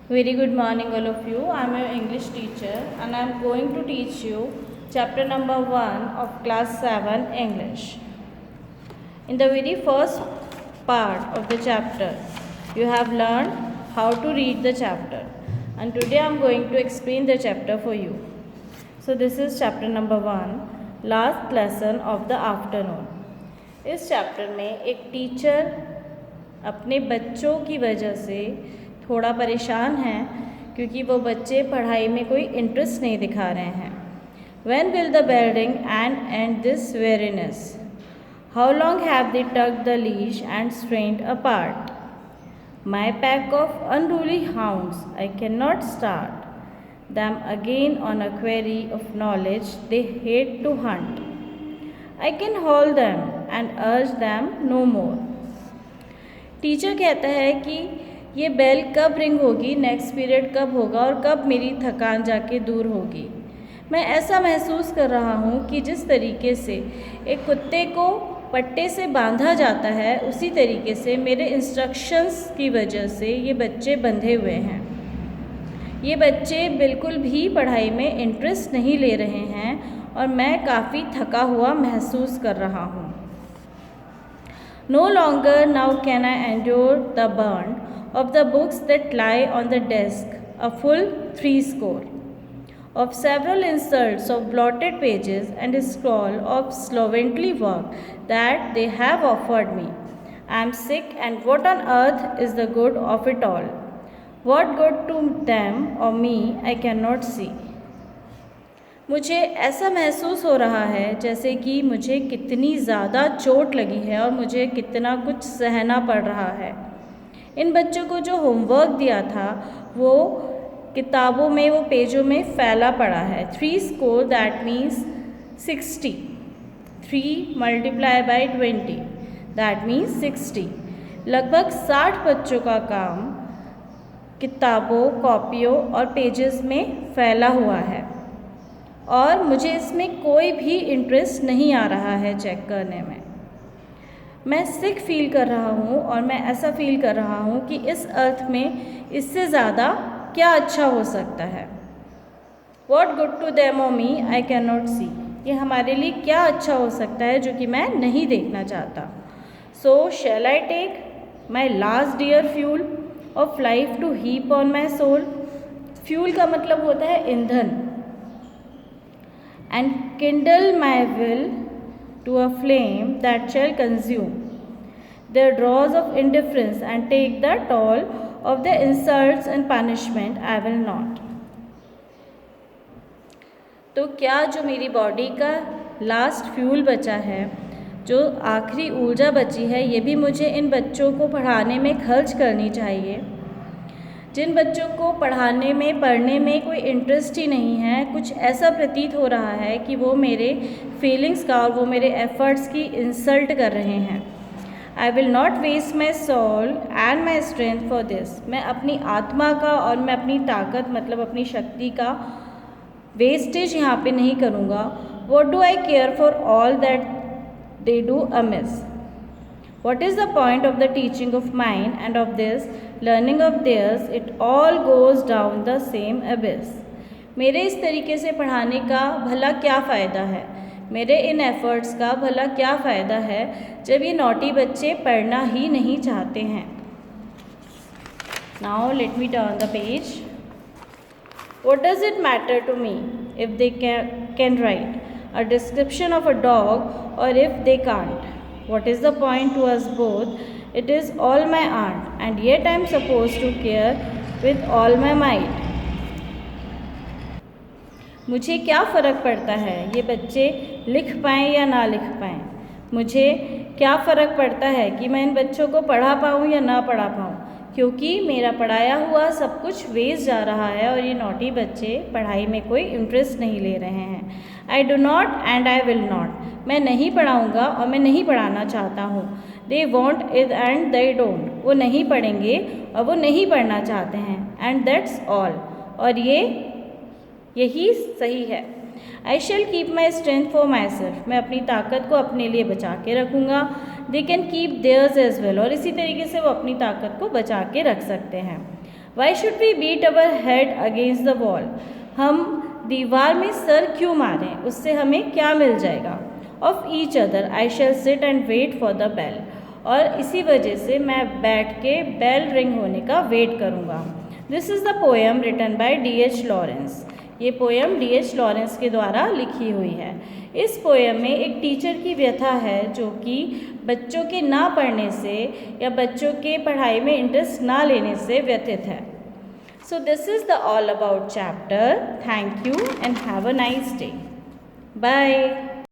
Very good morning all of you. I am your English teacher and I am going to teach you chapter number 1 of class 7 English. In the very first part of the chapter, you have learned how to read the chapter and today I am going to explain the chapter for you. So this is chapter number 1, last lesson of the afternoon. इस chapter में एक teacher अपने बच्चों की वजह से थोड़ा परेशान है क्योंकि वो बच्चे पढ़ाई में कोई इंटरेस्ट नहीं दिखा रहे हैं. When will the bell ring and end this weariness? How long have they tugged the leash and strained apart? My pack of unruly hounds, I cannot start them again on a query of knowledge they hate to hunt. I can hold them and urge them no more. Teacher कहता है कि ये bell कब ring होगी, next period कब होगा और कब मेरी थकान जाके दूर होगी. मैं ऐसा महसूस कर रहा हूँ कि जिस तरीके से एक कुत्ते को पट्टे से बांधा जाता है उसी तरीके से मेरे इंस्ट्रक्शंस की वजह से ये बच्चे बंधे हुए हैं. ये बच्चे बिल्कुल भी पढ़ाई में इंटरेस्ट नहीं ले रहे हैं और मैं काफ़ी थका हुआ महसूस कर रहा हूँ. No longer now can I endure the burn of the books that lie on the desk, a full 3 score, of several inserts of blotted pages and a scroll of slovenly work that they have offered me. I am sick, and what on earth is the good of it all? What good to them or me I cannot see. मुझे ऐसा महसूस हो रहा है जैसे कि मुझे कितनी ज़्यादा चोट लगी है और मुझे कितना कुछ सहना पड़ रहा है. इन बच्चों को जो होमवर्क दिया था वो किताबों में, वो पेजों में फैला पड़ा है. 3 score that means 60. 3 multiply by 20 that means 60. लगभग 60 बच्चों का काम किताबों, कॉपियों और पेजेस में फैला हुआ है और मुझे इसमें कोई भी इंटरेस्ट नहीं आ रहा है चेक करने में. मैं सिक फील कर रहा हूँ और मैं ऐसा फील कर रहा हूँ कि इस अर्थ में इससे ज़्यादा क्या अच्छा हो सकता है. What good to them or me I cannot see. ये हमारे लिए क्या अच्छा हो सकता है जो कि मैं नहीं देखना चाहता. So shall I take my last dear fuel of life to heap on my soul. Fuel का मतलब होता है ईंधन. And kindle my will to a flame that shall consume their dross of indifference and take the toll of their insults and punishment. I will not. तो क्या जो मेरी body का लास्ट फ्यूल बचा है, जो आखिरी ऊर्जा बची है, ये भी मुझे इन बच्चों को पढ़ाने में खर्च करनी चाहिए. जिन बच्चों को पढ़ाने में, पढ़ने में कोई इंटरेस्ट ही नहीं है, कुछ ऐसा प्रतीत हो रहा है कि वो मेरे फीलिंग्स का और वो मेरे एफर्ट्स की इंसल्ट कर रहे हैं. I will not waste my soul and my strength for this. मैं अपनी आत्मा का और मैं अपनी ताकत मतलब अपनी शक्ति का वेस्टेज यहाँ पे नहीं करूँगा. What do I care for all that they do amiss. What is the point of the teaching of mine and of this learning of theirs? It all goes down the same abyss. मेरे इस तरीके से पढ़ाने का भला क्या फ़ायदा है, मेरे इन एफ़र्ट्स का भला क्या फ़ायदा है जब ये नॉटी बच्चे पढ़ना ही नहीं चाहते हैं. Now let me turn the page. What does it matter to me if they can write a description of a dog or if they can't? What is the point to us both? It is all my aunt, and yet I am supposed to care with all my might. मुझे क्या फ़र्क पड़ता है ये बच्चे लिख पाएँ या ना लिख पाएँ. मुझे क्या फ़र्क पड़ता है कि मैं इन बच्चों को पढ़ा पाऊँ या ना पढ़ा पाऊँ, क्योंकि मेरा पढ़ाया हुआ सब कुछ वेस्ट जा रहा है और ये नॉटी बच्चे पढ़ाई में कोई इंटरेस्ट नहीं ले रहे हैं. I do not and I will not. मैं नहीं पढ़ाऊँगा और मैं नहीं पढ़ाना चाहता हूँ. They want it and they don't. वो नहीं पढ़ेंगे और वो नहीं पढ़ना चाहते हैं. And that's all. और यही सही है. I shall keep my strength for my self. मैं अपनी ताकत को अपने लिए बचा के रखूँगा. They can keep theirs as well. और इसी तरीके से वो अपनी ताकत को बचा के रख सकते हैं. Why should we beat our head against the wall, हम दीवार में सर क्यों मारें, उससे हमें क्या मिल जाएगा। Of each other I shall sit and wait for the bell, और इसी वजह से मैं बैठ के बेल रिंग होने का वेट करूँगा। This is the poem written by D.H. Lawrence, ये पोएम D.H. लॉरेंस के द्वारा लिखी हुई है। इस पोएम में एक टीचर की व्यथा है जो कि बच्चों के ना पढ़ने से या बच्चों के पढ़ाई में इंटरेस्ट ना लेने से व्यथित है। So this is the all about chapter. Thank you and have a nice day. Bye.